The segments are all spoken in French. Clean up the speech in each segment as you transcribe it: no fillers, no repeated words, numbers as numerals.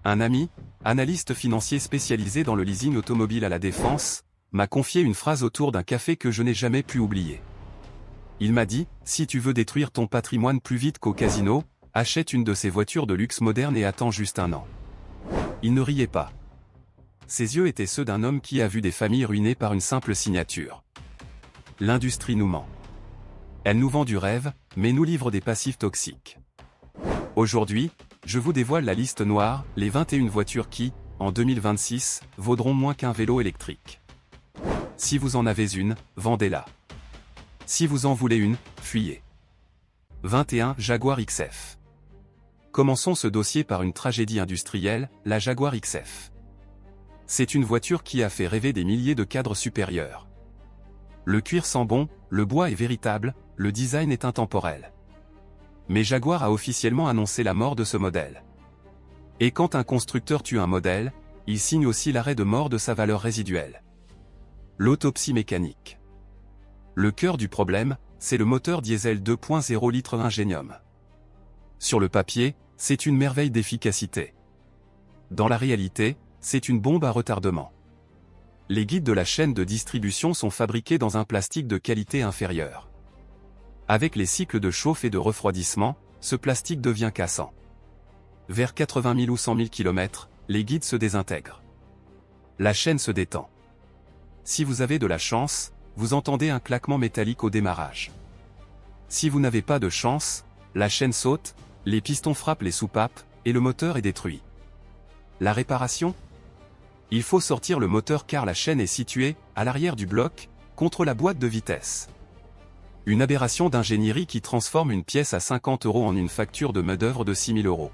Un ami, analyste financier spécialisé dans le leasing automobile à la Défense, m'a confié une phrase autour d'un café que je n'ai jamais pu oublier. Il m'a dit, si tu veux détruire ton patrimoine plus vite qu'au casino, achète une de ces voitures de luxe moderne et attends juste un an. Il ne riait pas. Ses yeux étaient ceux d'un homme qui a vu des familles ruinées par une simple signature. L'industrie nous ment. Elle nous vend du rêve, mais nous livre des passifs toxiques. Aujourd'hui, je vous dévoile la liste noire, les 21 voitures qui, en 2026, vaudront moins qu'un vélo électrique. Si vous en avez une, vendez-la. Si vous en voulez une, fuyez. 21 Jaguar XF. Commençons ce dossier par une tragédie industrielle, la Jaguar XF. C'est une voiture qui a fait rêver des milliers de cadres supérieurs. Le cuir sent bon, le bois est véritable, le design est intemporel. Mais Jaguar a officiellement annoncé la mort de ce modèle. Et quand un constructeur tue un modèle, il signe aussi l'arrêt de mort de sa valeur résiduelle. L'autopsie mécanique. Le cœur du problème, c'est le moteur diesel 2.0 litre Ingenium. Sur le papier, c'est une merveille d'efficacité. Dans la réalité, c'est une bombe à retardement. Les guides de la chaîne de distribution sont fabriqués dans un plastique de qualité inférieure. Avec les cycles de chauffe et de refroidissement, ce plastique devient cassant. Vers 80 000 ou 100 000 km, les guides se désintègrent. La chaîne se détend. Si vous avez de la chance, vous entendez un claquement métallique au démarrage. Si vous n'avez pas de chance, la chaîne saute, les pistons frappent les soupapes, et le moteur est détruit. La réparation ? Il faut sortir le moteur car la chaîne est située, à l'arrière du bloc, contre la boîte de vitesse. Une aberration d'ingénierie qui transforme une pièce à 50 € en une facture de main-d'œuvre de 6 000 €.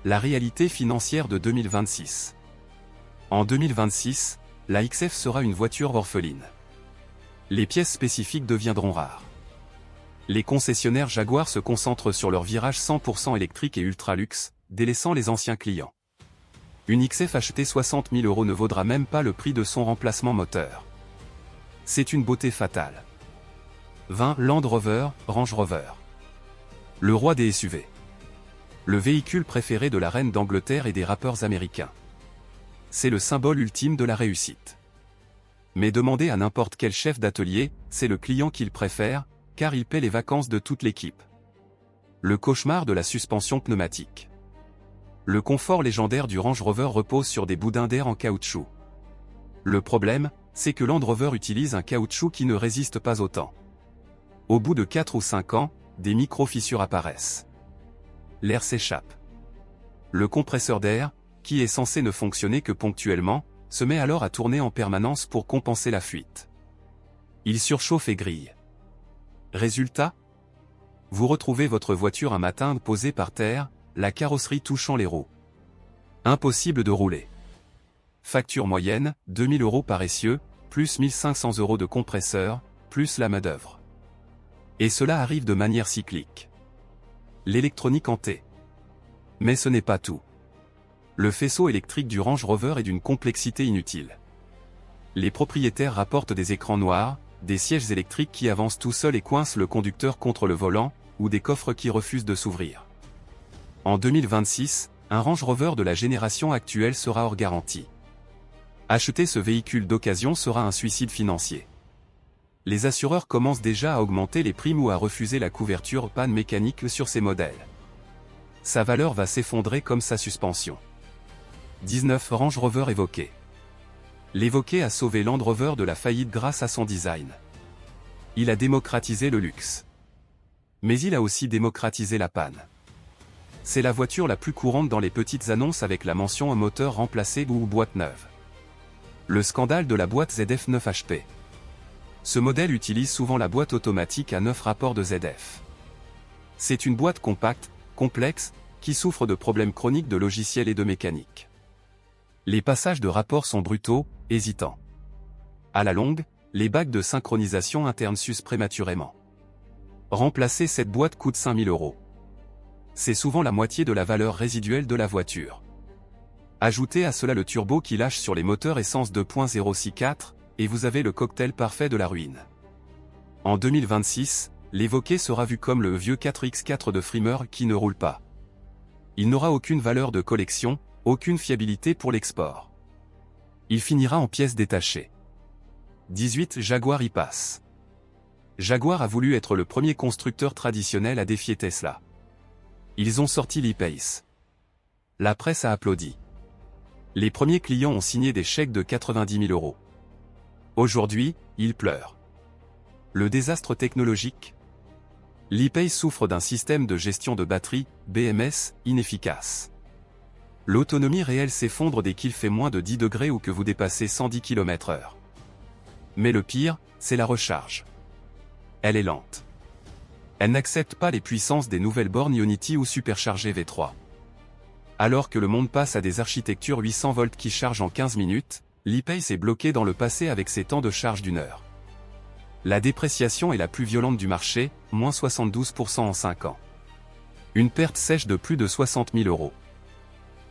La réalité financière de 2026. En 2026, la XF sera une voiture orpheline. Les pièces spécifiques deviendront rares. Les concessionnaires Jaguar se concentrent sur leur virage 100% électrique et ultra-luxe, délaissant les anciens clients. Une XF achetée 60 000 € ne vaudra même pas le prix de son remplacement moteur. C'est une beauté fatale. 20 Land Rover, Range Rover. Le roi des SUV. Le véhicule préféré de la reine d'Angleterre et des rappeurs américains. C'est le symbole ultime de la réussite. Mais demandez à n'importe quel chef d'atelier, c'est le client qu'il préfère, car il paie les vacances de toute l'équipe. Le cauchemar de la suspension pneumatique. Le confort légendaire du Range Rover repose sur des boudins d'air en caoutchouc. Le problème, c'est que Land Rover utilise un caoutchouc qui ne résiste pas au temps. Au bout de 4 ou 5 ans, des micro-fissures apparaissent. L'air s'échappe. Le compresseur d'air, qui est censé ne fonctionner que ponctuellement, se met alors à tourner en permanence pour compenser la fuite. Il surchauffe et grille. Résultat ? Vous retrouvez votre voiture un matin posée par terre, la carrosserie touchant les roues. Impossible de rouler. Facture moyenne, 2 000 € par essieu, plus 1 500 € de compresseur, plus la main-d'œuvre. Et cela arrive de manière cyclique. L'électronique en T. Mais ce n'est pas tout. Le faisceau électrique du Range Rover est d'une complexité inutile. Les propriétaires rapportent des écrans noirs, des sièges électriques qui avancent tout seuls et coincent le conducteur contre le volant, ou des coffres qui refusent de s'ouvrir. En 2026, un Range Rover de la génération actuelle sera hors garantie. Acheter ce véhicule d'occasion sera un suicide financier. Les assureurs commencent déjà à augmenter les primes ou à refuser la couverture panne mécanique sur ces modèles. Sa valeur va s'effondrer comme sa suspension. 19 Range Rover Evoque. L'Evoque a sauvé Land Rover de la faillite grâce à son design. Il a démocratisé le luxe. Mais il a aussi démocratisé la panne. C'est la voiture la plus courante dans les petites annonces avec la mention un moteur remplacé ou boîte neuve. Le scandale de la boîte ZF 9 HP. Ce modèle utilise souvent la boîte automatique à 9 rapports de ZF. C'est une boîte compacte, complexe, qui souffre de problèmes chroniques de logiciel et de mécanique. Les passages de rapport sont brutaux, hésitants. À la longue, les bacs de synchronisation interne s'usent prématurément. Remplacer cette boîte coûte 5 000 €. C'est souvent la moitié de la valeur résiduelle de la voiture. Ajoutez à cela le turbo qui lâche sur les moteurs essence 2.0 6.4, et vous avez le cocktail parfait de la ruine. En 2026, l'Evoque sera vu comme le vieux 4X4 de Frimer qui ne roule pas. Il n'aura aucune valeur de collection, aucune fiabilité pour l'export. Il finira en pièces détachées. 18 Jaguar I-Pace. Jaguar a voulu être le premier constructeur traditionnel à défier Tesla. Ils ont sorti l'I-Pace. La presse a applaudi. Les premiers clients ont signé des chèques de 90 000 euros. Aujourd'hui, ils pleurent. Le désastre technologique. L'I-Pace souffre d'un système de gestion de batterie, BMS, inefficace. L'autonomie réelle s'effondre dès qu'il fait moins de 10 degrés ou que vous dépassez 110 km/h. Mais le pire, c'est la recharge. Elle est lente. Elle n'accepte pas les puissances des nouvelles bornes Ionity ou superchargées V3. Alors que le monde passe à des architectures 800 volts qui chargent en 15 minutes, l'I-Pace est bloqué dans le passé avec ses temps de charge d'1 heure. La dépréciation est la plus violente du marché, moins 72% en 5 ans. Une perte sèche de plus de 60 000 euros.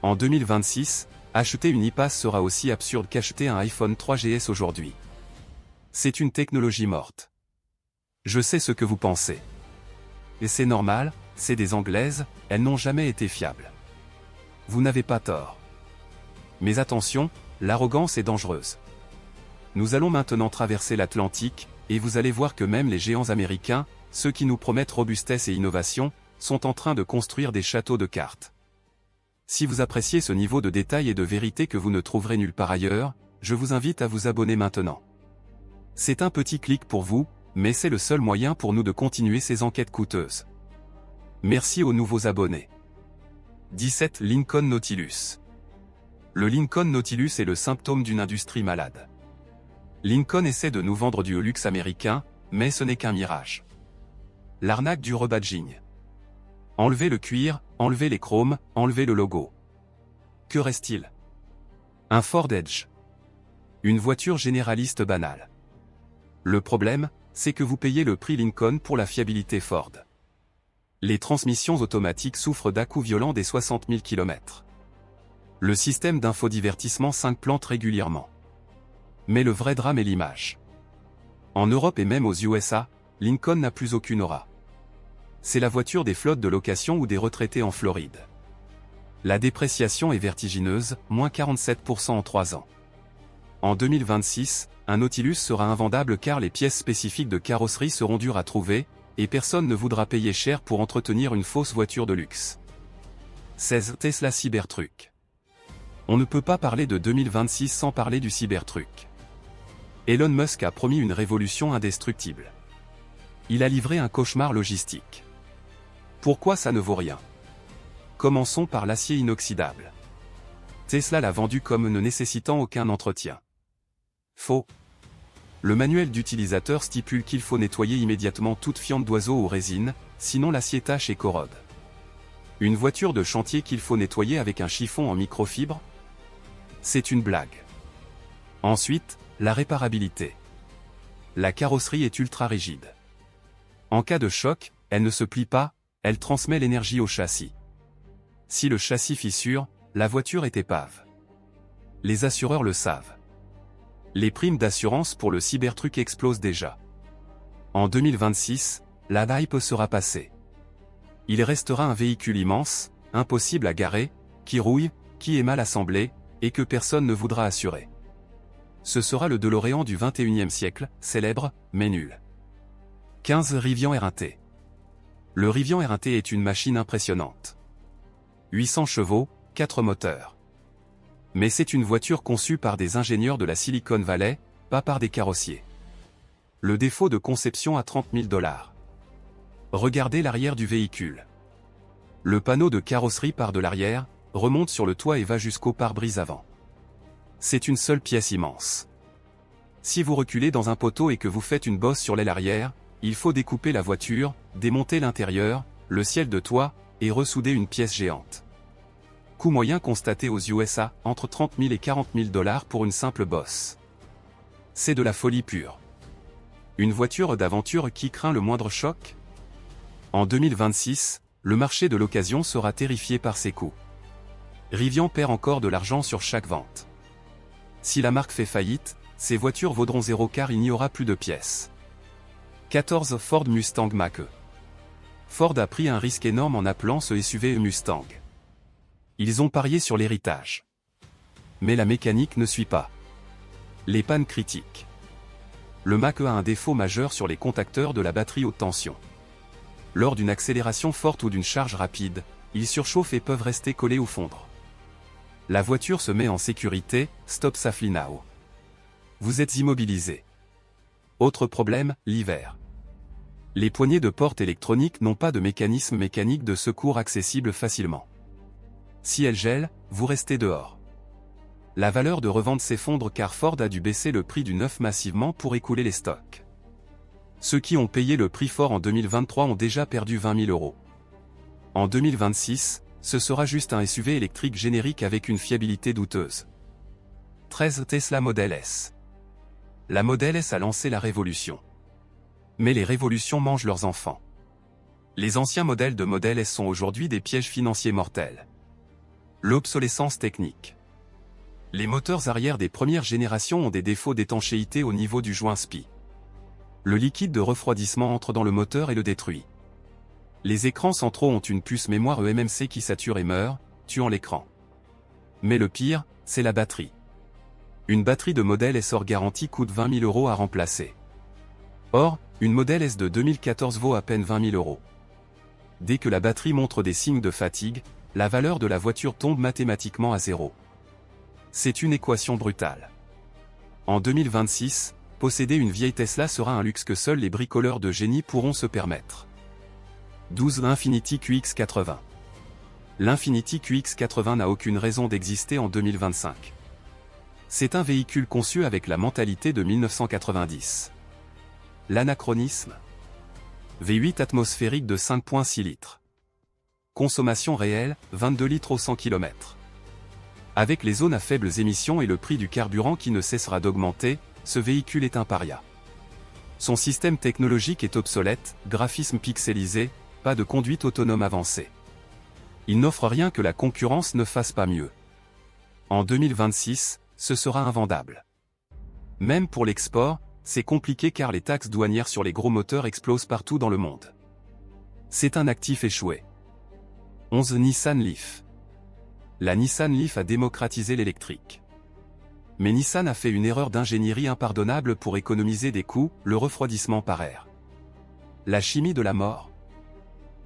En 2026, acheter une I-Pace sera aussi absurde qu'acheter un iPhone 3GS aujourd'hui. C'est une technologie morte. Je sais ce que vous pensez. Et c'est normal, c'est des Anglaises, elles n'ont jamais été fiables. Vous n'avez pas tort. Mais attention, l'arrogance est dangereuse. Nous allons maintenant traverser l'Atlantique, et vous allez voir que même les géants américains, ceux qui nous promettent robustesse et innovation, sont en train de construire des châteaux de cartes. Si vous appréciez ce niveau de détail et de vérité que vous ne trouverez nulle part ailleurs, je vous invite à vous abonner maintenant. C'est un petit clic pour vous, mais c'est le seul moyen pour nous de continuer ces enquêtes coûteuses. Merci aux nouveaux abonnés. 17 Lincoln Nautilus. Le Lincoln Nautilus est le symptôme d'une industrie malade. Lincoln essaie de nous vendre du luxe américain, mais ce n'est qu'un mirage. L'arnaque du rebadging. Enlevez le cuir, enlevez les chromes, enlevez le logo. Que reste-t-il? Un Ford Edge. Une voiture généraliste banale. Le problème, c'est que vous payez le prix Lincoln pour la fiabilité Ford. Les transmissions automatiques souffrent d'à-coups violents des 60 000 km. Le système d'infodivertissement 5 plante régulièrement. Mais le vrai drame est l'image. En Europe et même aux USA, Lincoln n'a plus aucune aura. C'est la voiture des flottes de location ou des retraités en Floride. La dépréciation est vertigineuse, moins 47% en 3 ans. En 2026, un Nautilus sera invendable car les pièces spécifiques de carrosserie seront dures à trouver, et personne ne voudra payer cher pour entretenir une fausse voiture de luxe. 16 Tesla Cybertruck. On ne peut pas parler de 2026 sans parler du Cybertruck. Elon Musk a promis une révolution indestructible. Il a livré un cauchemar logistique. Pourquoi ça ne vaut rien? Commençons par l'acier inoxydable. Tesla l'a vendu comme ne nécessitant aucun entretien. Faux. Le manuel d'utilisateur stipule qu'il faut nettoyer immédiatement toute fiente d'oiseau ou résine, sinon l'acier tache et corrode. Une voiture de chantier qu'il faut nettoyer avec un chiffon en microfibre? C'est une blague. Ensuite, la réparabilité. La carrosserie est ultra rigide. En cas de choc, elle ne se plie pas, elle transmet l'énergie au châssis. Si le châssis fissure, la voiture est épave. Les assureurs le savent. Les primes d'assurance pour le Cybertruck explosent déjà. En 2026, la hype sera passée. Il restera un véhicule immense, impossible à garer, qui rouille, qui est mal assemblé, et que personne ne voudra assurer. Ce sera le DeLorean du XXIe siècle, célèbre, mais nul. 15 Rivian R1T. Le Rivian R1T est une machine impressionnante. 800 chevaux, 4 moteurs. Mais c'est une voiture conçue par des ingénieurs de la Silicon Valley, pas par des carrossiers. Le défaut de conception à 30 000 $. Regardez l'arrière du véhicule. Le panneau de carrosserie part de l'arrière, remonte sur le toit et va jusqu'au pare-brise avant. C'est une seule pièce immense. Si vous reculez dans un poteau et que vous faites une bosse sur l'aile arrière, il faut découper la voiture, démonter l'intérieur, le ciel de toit, et ressouder une pièce géante. Coût moyen constaté aux USA, entre 30 000 et 40 000 $ pour une simple bosse. C'est de la folie pure. Une voiture d'aventure qui craint le moindre choc? En 2026, le marché de l'occasion sera terrifié par ses coûts. Rivian perd encore de l'argent sur chaque vente. Si la marque fait faillite, ces voitures vaudront zéro car il n'y aura plus de pièces. 14 Ford Mustang Mach-E. Ford a pris un risque énorme en appelant ce SUV Mustang. Ils ont parié sur l'héritage. Mais la mécanique ne suit pas. Les pannes critiques. Le Mach-E a un défaut majeur sur les contacteurs de la batterie haute tension. Lors d'une accélération forte ou d'une charge rapide, ils surchauffent et peuvent rester collés ou fondre. La voiture se met en sécurité, stop safely now. Vous êtes immobilisé. Autre problème, l'hiver. Les poignées de porte électroniques n'ont pas de mécanisme mécanique de secours accessible facilement. Si elles gèlent, vous restez dehors. La valeur de revente s'effondre car Ford a dû baisser le prix du neuf massivement pour écouler les stocks. Ceux qui ont payé le prix fort en 2023 ont déjà perdu 20 000 €. En 2026, ce sera juste un SUV électrique générique avec une fiabilité douteuse. 13 Tesla Model S. La Model S a lancé la révolution. Mais les révolutions mangent leurs enfants. Les anciens modèles de Model S sont aujourd'hui des pièges financiers mortels. L'obsolescence technique. Les moteurs arrière des premières générations ont des défauts d'étanchéité au niveau du joint SPI. Le liquide de refroidissement entre dans le moteur et le détruit. Les écrans centraux ont une puce mémoire eMMC qui sature et meurt, tuant l'écran. Mais le pire, c'est la batterie. Une batterie de Model S hors garantie coûte 20 000 € à remplacer. Or, une Model S de 2014 vaut à peine 20 000 €. Dès que la batterie montre des signes de fatigue, la valeur de la voiture tombe mathématiquement à zéro. C'est une équation brutale. En 2026, posséder une vieille Tesla sera un luxe que seuls les bricoleurs de génie pourront se permettre. 12 Infiniti QX80. L'Infiniti QX80 n'a aucune raison d'exister en 2025. C'est un véhicule conçu avec la mentalité de 1990. L'anachronisme. V8 atmosphérique de 5,6 litres. Consommation réelle, 22 litres au 100 km. Avec les zones à faibles émissions et le prix du carburant qui ne cessera d'augmenter, ce véhicule est un paria. Son système technologique est obsolète, graphisme pixelisé, pas de conduite autonome avancée. Il n'offre rien que la concurrence ne fasse pas mieux. En 2026, ce sera invendable. Même pour l'export, c'est compliqué car les taxes douanières sur les gros moteurs explosent partout dans le monde. C'est un actif échoué. 11 Nissan Leaf. La Nissan Leaf a démocratisé l'électrique. Mais Nissan a fait une erreur d'ingénierie impardonnable pour économiser des coûts, le refroidissement par air. La chimie de la mort.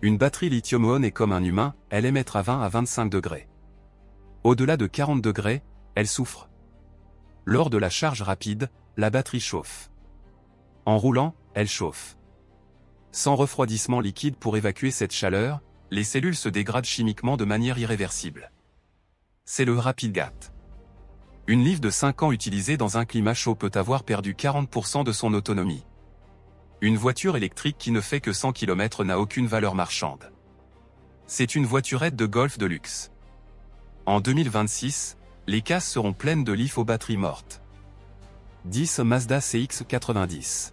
Une batterie lithium-ion est comme un humain, elle aime être à 20 à 25 degrés. Au-delà de 40 degrés, elle souffre. Lors de la charge rapide, la batterie chauffe. En roulant, elle chauffe. Sans refroidissement liquide pour évacuer cette chaleur, les cellules se dégradent chimiquement de manière irréversible. C'est le Rapid-Gate. Une Leaf de 5 ans utilisée dans un climat chaud peut avoir perdu 40% de son autonomie. Une voiture électrique qui ne fait que 100 km n'a aucune valeur marchande. C'est une voiturette de golf de luxe. En 2026, les cases seront pleines de Leaf aux batteries mortes. 10 Mazda CX-90.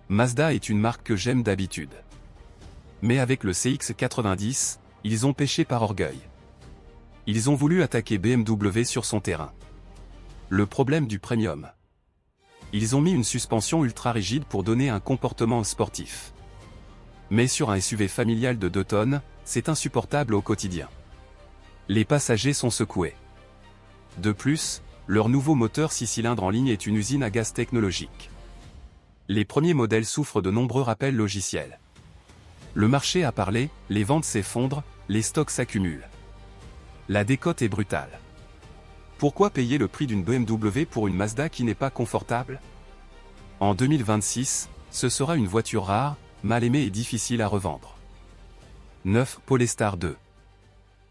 Mazda est une marque que j'aime d'habitude. Mais avec le CX-90, ils ont péché par orgueil. Ils ont voulu attaquer BMW sur son terrain. Le problème du premium. Ils ont mis une suspension ultra rigide pour donner un comportement sportif. Mais sur un SUV familial de 2 tonnes, c'est insupportable au quotidien. Les passagers sont secoués. De plus, leur nouveau moteur 6 cylindres en ligne est une usine à gaz technologique. Les premiers modèles souffrent de nombreux rappels logiciels. Le marché a parlé, les ventes s'effondrent, les stocks s'accumulent. La décote est brutale. Pourquoi payer le prix d'une BMW pour une Mazda qui n'est pas confortable? En 2026, ce sera une voiture rare, mal aimée et difficile à revendre. 9 Polestar 2.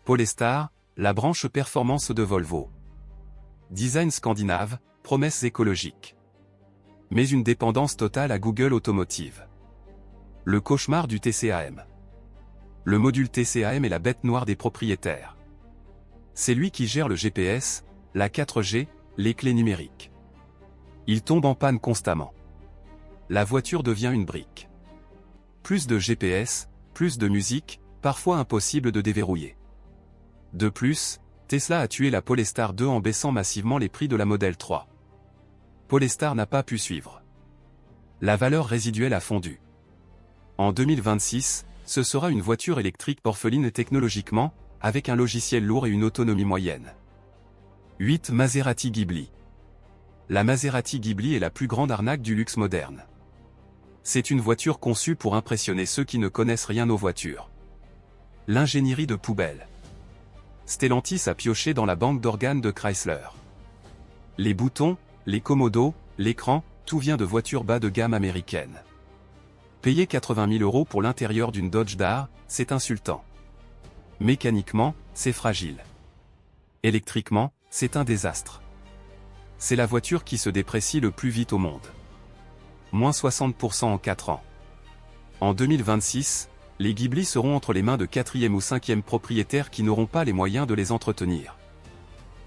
Polestar, la branche performance de Volvo. Design scandinave, promesses écologiques. Mais une dépendance totale à Google Automotive. Le cauchemar du TCAM. Le module TCAM est la bête noire des propriétaires. C'est lui qui gère le GPS, la 4G, les clés numériques. Il tombe en panne constamment. La voiture devient une brique. Plus de GPS, plus de musique, parfois impossible de déverrouiller. De plus, Tesla a tué la Polestar 2 en baissant massivement les prix de la Model 3. Polestar n'a pas pu suivre. La valeur résiduelle a fondu. En 2026, ce sera une voiture électrique orpheline technologiquement, avec un logiciel lourd et une autonomie moyenne. 8. Maserati Ghibli. La Maserati Ghibli est la plus grande arnaque du luxe moderne. C'est une voiture conçue pour impressionner ceux qui ne connaissent rien aux voitures. L'ingénierie de poubelle. Stellantis a pioché dans la banque d'organes de Chrysler. Les boutons, les commodos, l'écran, tout vient de voitures bas de gamme américaines. Payer 80 000 € pour l'intérieur d'une Dodge Dart, c'est insultant. Mécaniquement, c'est fragile. Électriquement, c'est un désastre. C'est la voiture qui se déprécie le plus vite au monde. Moins 60% en 4 ans. En 2026, les Ghibli seront entre les mains de 4e ou 5e propriétaires qui n'auront pas les moyens de les entretenir.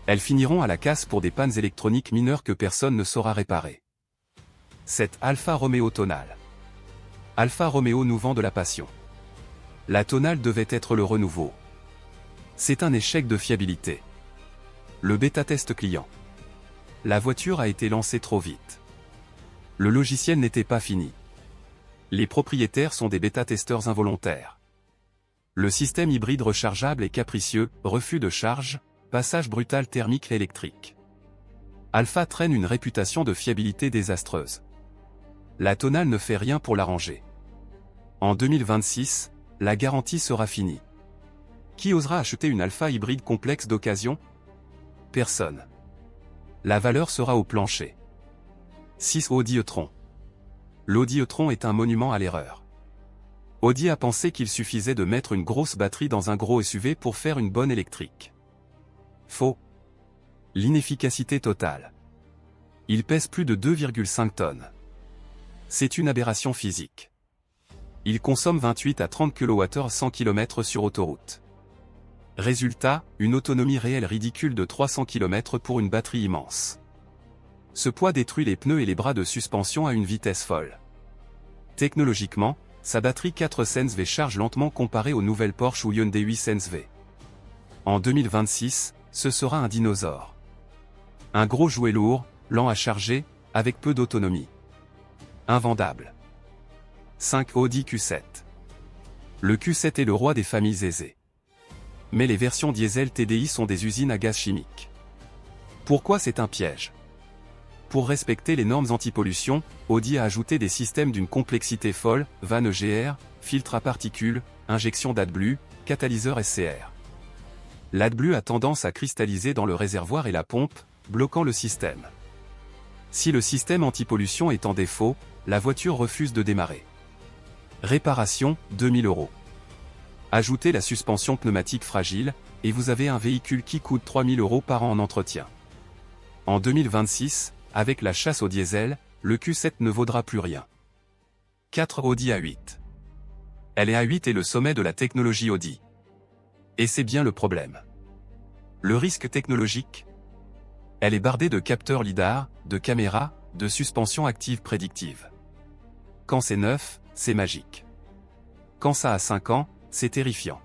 Elles finiront à la casse pour des pannes électroniques mineures que personne ne saura réparer. 7. Alfa Romeo Tonale. Alfa Romeo nous vend de la passion. La Tonale devait être le renouveau. C'est un échec de fiabilité. Le bêta-test client. La voiture a été lancée trop vite. Le logiciel n'était pas fini. Les propriétaires sont des bêta-testeurs involontaires. Le système hybride rechargeable est capricieux, refus de charge, passage brutal thermique et électrique. Alfa traîne une réputation de fiabilité désastreuse. La Tonale ne fait rien pour l'arranger. En 2026, la garantie sera finie. Qui osera acheter une Alfa hybride complexe d'occasion? Personne. La valeur sera au plancher. 6. Audi e-tron. L'Audi e-tron est un monument à l'erreur. Audi a pensé qu'il suffisait de mettre une grosse batterie dans un gros SUV pour faire une bonne électrique. Faux. L'inefficacité totale. Il pèse plus de 2,5 tonnes. C'est une aberration physique. Il consomme 28 à 30 kWh 100 km sur autoroute. Résultat, une autonomie réelle ridicule de 300 km pour une batterie immense. Ce poids détruit les pneus et les bras de suspension à une vitesse folle. Technologiquement, sa batterie 4 Sens-V charge lentement comparée aux nouvelles Porsche ou Hyundai 8 Sens-V. En 2026, ce sera un dinosaure. Un gros jouet lourd, lent à charger, avec peu d'autonomie. Invendable. 5. Audi Q7. Le Q7 est le roi des familles aisées. Mais les versions diesel TDI sont des usines à gaz chimique. Pourquoi c'est un piège? Pour respecter les normes anti-pollution, Audi a ajouté des systèmes d'une complexité folle, vanne EGR, filtre à particules, injection d'AdBlue, catalyseur SCR. L'AdBlue a tendance à cristalliser dans le réservoir et la pompe, bloquant le système. Si le système anti-pollution est en défaut, la voiture refuse de démarrer. Réparation, 2000 €. Ajoutez la suspension pneumatique fragile, et vous avez un véhicule qui coûte 3000 € par an en entretien. En 2026, avec la chasse au diesel, le Q7 ne vaudra plus rien. 4. Audi A8. Elle est A8 est le sommet de la technologie Audi. Et c'est bien le problème. Le risque technologique? Elle est bardée de capteurs lidar, de caméras, de suspension active prédictive. Quand c'est neuf, c'est magique. Quand ça a 5 ans, c'est terrifiant.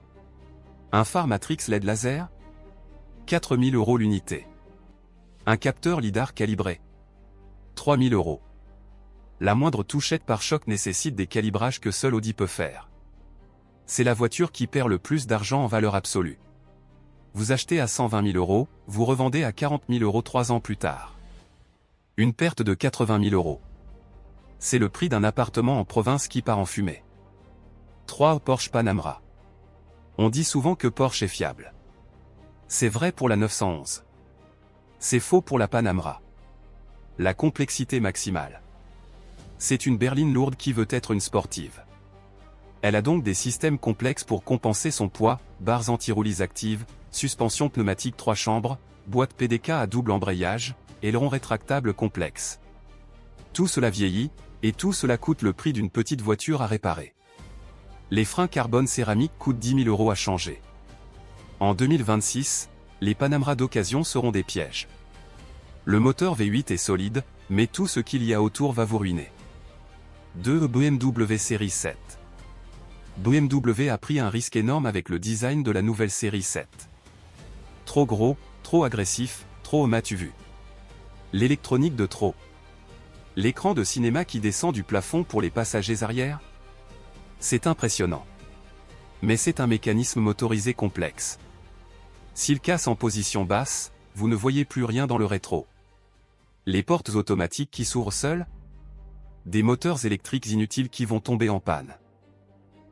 Un phare Matrix LED laser? 4000 € l'unité. Un capteur lidar calibré? 3000 €. La moindre touchette par choc nécessite des calibrages que seul Audi peut faire. C'est la voiture qui perd le plus d'argent en valeur absolue. Vous achetez à 120 000 €, vous revendez à 40 000 € 3 ans plus tard. Une perte de 80 000 €. C'est le prix d'un appartement en province qui part en fumée. 3. Porsche Panamera. On dit souvent que Porsche est fiable. C'est vrai pour la 911. C'est faux pour la Panamera. La complexité maximale. C'est une berline lourde qui veut être une sportive. Elle a donc des systèmes complexes pour compenser son poids, barres anti-roulis actives, suspension pneumatique 3 chambres, boîte PDK à double embrayage, aileron rétractable complexe. Tout cela vieillit, et tout cela coûte le prix d'une petite voiture à réparer. Les freins carbone céramique coûtent 10 000 € à changer. En 2026, les Panamera d'occasion seront des pièges. Le moteur V8 est solide, mais tout ce qu'il y a autour va vous ruiner. 2. BMW série 7. BMW a pris un risque énorme avec le design de la nouvelle série 7. Trop gros, trop agressif, trop m'as-tu vu. L'électronique de trop. L'écran de cinéma qui descend du plafond pour les passagers arrière? C'est impressionnant. Mais c'est un mécanisme motorisé complexe. S'il casse en position basse, vous ne voyez plus rien dans le rétro. Les portes automatiques qui s'ouvrent seules? Des moteurs électriques inutiles qui vont tomber en panne.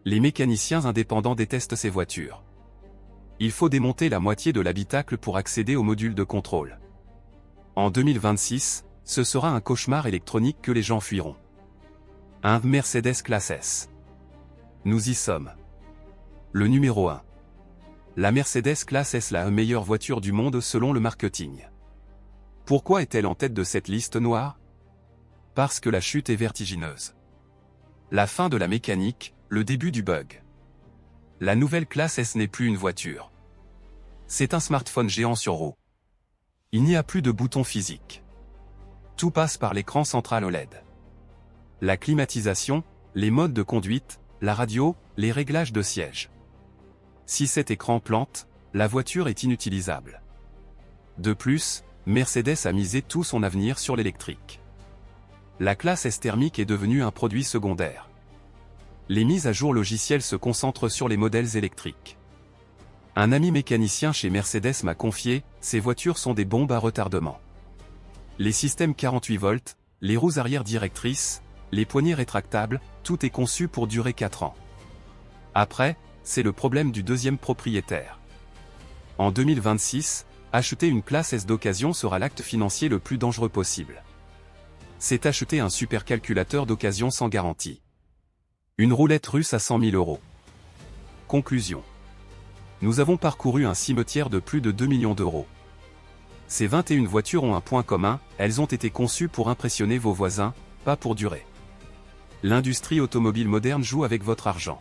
Les mécaniciens indépendants détestent ces voitures. Il faut démonter la moitié de l'habitacle pour accéder au module de contrôle. En 2026, ce sera un cauchemar électronique que les gens fuiront. Un Mercedes Classe S. Nous y sommes. Le numéro 1. La Mercedes Classe S, la meilleure voiture du monde selon le marketing. Pourquoi est-elle en tête de cette liste noire? Parce que la chute est vertigineuse. La fin de la mécanique, le début du bug. La nouvelle Classe S n'est plus une voiture. C'est un smartphone géant sur roues. Il n'y a plus de boutons physiques. Tout passe par l'écran central OLED. La climatisation, les modes de conduite, la radio, les réglages de siège. Si cet écran plante, la voiture est inutilisable. De plus, Mercedes a misé tout son avenir sur l'électrique. La classe S thermique est devenue un produit secondaire. Les mises à jour logicielles se concentrent sur les modèles électriques. Un ami mécanicien chez Mercedes m'a confié, ces voitures sont des bombes à retardement. Les systèmes 48 volts, les roues arrière directrices, les poignées rétractables, tout est conçu pour durer 4 ans. Après, c'est le problème du deuxième propriétaire. En 2026, acheter une classe S d'occasion sera l'acte financier le plus dangereux possible. C'est acheter un supercalculateur d'occasion sans garantie. Une roulette russe à 100 000 €. Conclusion. Nous avons parcouru un cimetière de plus de 2 millions d'euros. Ces 21 voitures ont un point commun, elles ont été conçues pour impressionner vos voisins, pas pour durer. L'industrie automobile moderne joue avec votre argent.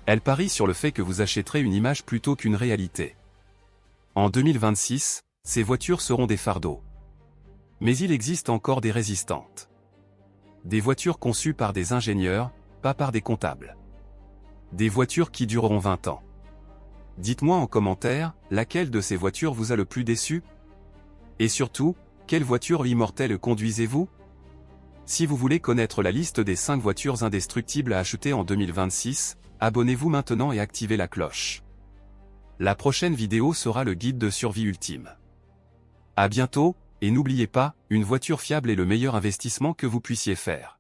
Elle parie sur le fait que vous achèterez une image plutôt qu'une réalité. En 2026, ces voitures seront des fardeaux. Mais il existe encore des résistantes. Des voitures conçues par des ingénieurs, pas par des comptables. Des voitures qui dureront 20 ans. Dites-moi en commentaire, laquelle de ces voitures vous a le plus déçu? Et surtout, quelle voiture immortelle conduisez-vous? Si vous voulez connaître la liste des 5 voitures indestructibles à acheter en 2026, abonnez-vous maintenant et activez la cloche. La prochaine vidéo sera le guide de survie ultime. À bientôt, et n'oubliez pas, une voiture fiable est le meilleur investissement que vous puissiez faire.